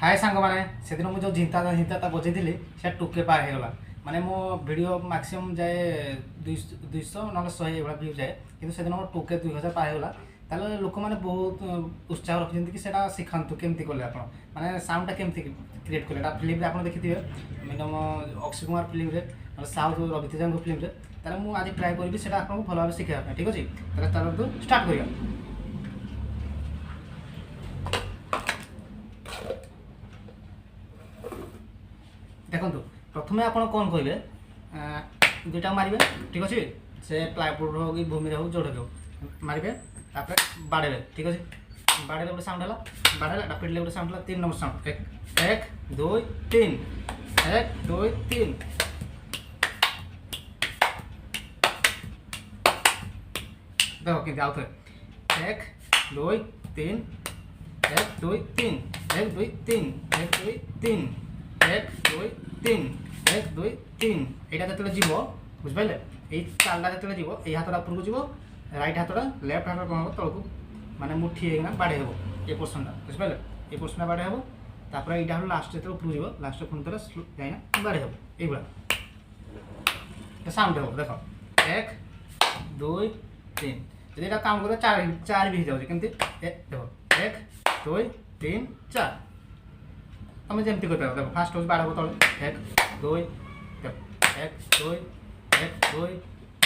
हाय सांग मैंने से दिन मुझे झिंता झिंता बजे से टुके पार हो गला माने मो वीडियो मैक्सिमम जाए 200 ना 100 एवं व्यू जाए कि से दिन मोर टुके 2000 पार होगा ताले लोक मैंने बहुत उत्साह रखिंट कि शिखातु केमती कले आप माने साउंडटा केमती क्रिएट कले फिल्म आप देखिए minimum Akshay Kumar film south Raviteja film ताले मु आज ट्राए करी से आपको भल भाव शिखाई ठीक अच्छे ताले स्टार्ट करिया देखो प्रथम आप कौन कहे दुईटा मारे ठीक अच्छे से प्लाईवुड हो कि भूमि हो जोड़ हो मारे बाड़े ठीक अच्छे बाड़े गोटे साउंड है बाड़े पिटले गोटे साउंड है 3 नंबर साउंड 1 2 3 1 2 3 देखो कि आउ थे 1 2 3 1 2 3 1 2 3 1 2 3 1 2 3 1 2 3 यहाँ जो जीव बुझिपारे ये चालटा जो जीव ये हाथ ऊपर को जीव राइट हाथटा लेफ्ट हाथ कौन हम तौक माने मुठी होना बाड़े हे ये पोर्सनटा बुझिपारे ये पोर्सनटा बाड़े हे तापर यहाँ हूँ लास्ट जो ऊपर जीव लास्ट पुणी थे जाइना बाड़े हे ये साउंड हे देख 1 2 3 जब यहाँ काउंट कर 4 भी हो जाए देख 1 2 3 4 तुम जमी कर देखो फास्ट हूँ बाड़ तले 1 2 1 2 1 2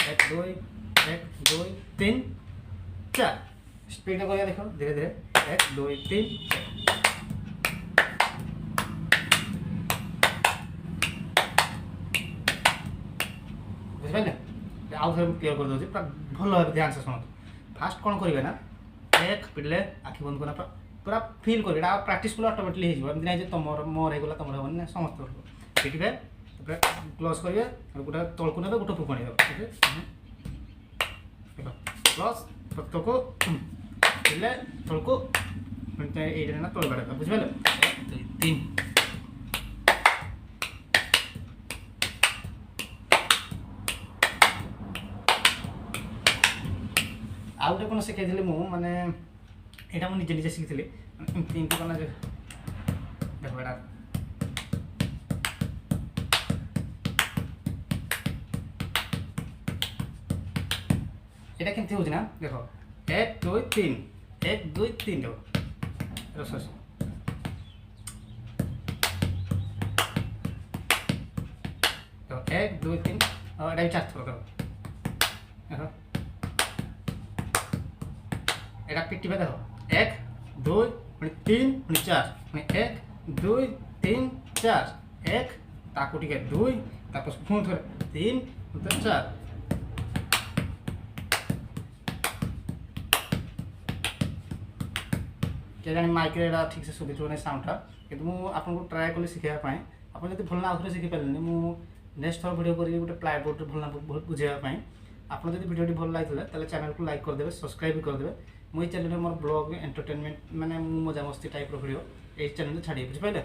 1 2 1 2 3 4 स्पीड कर देख धीरे धीरे 1 2 3 बुझिपारे आउ थे क्लीयर कर दूसरी पूरा भल भाव ध्यान से शुणु फास्ट कौन करेंगे ना एक पिटले आखि बंद करना पूरा फिल कर प्राक्ट कले अटोमेटिकली होमती ना तुम मोर होगा तुम हेन समस्त पिटे क्लोज करेंगे गोटे तलक ने गोटे फुकणी देव प्लस तक तलक ये तल बाड़ बुझिपारे 3 आउ गोटे कौन शिखाई मैंने यहाँ मुझे निजे शिखी एमती कना देख यहाँ केमती हो देख 1 2 3 1 2 3 देव रस 1 2 3 यहाँ भी 4 थर देख এটা পিটিবে দেখো 1 2 3 4 1 2 3 4 1 তাকু টিকে 2 তারপর পুଣି থরে 3 4 কে জানি মাইক্রে এটা ঠিক সে শুভিছো না সাউন্ডটা কিন্তু মু আপনাকে ট্রাই কলি শিখাইবা পাই আপনি যদি ভাল না আউথরে শিখি পারলেনি মু नेक्स्ट थर वीडियो करी गोटे प्लाईवुड भल बहुत बुझापी आपड़ जब वीडियो भल लगे तेल चैनल को लाइक करदे सब्सक्राइब भी करदे मुझे चैनल मोर ब्लॉग एंटरटेनमेंट माने मजा मस्ती टाइप वीडियो ये चैनल छाड़ी बुझिपारे।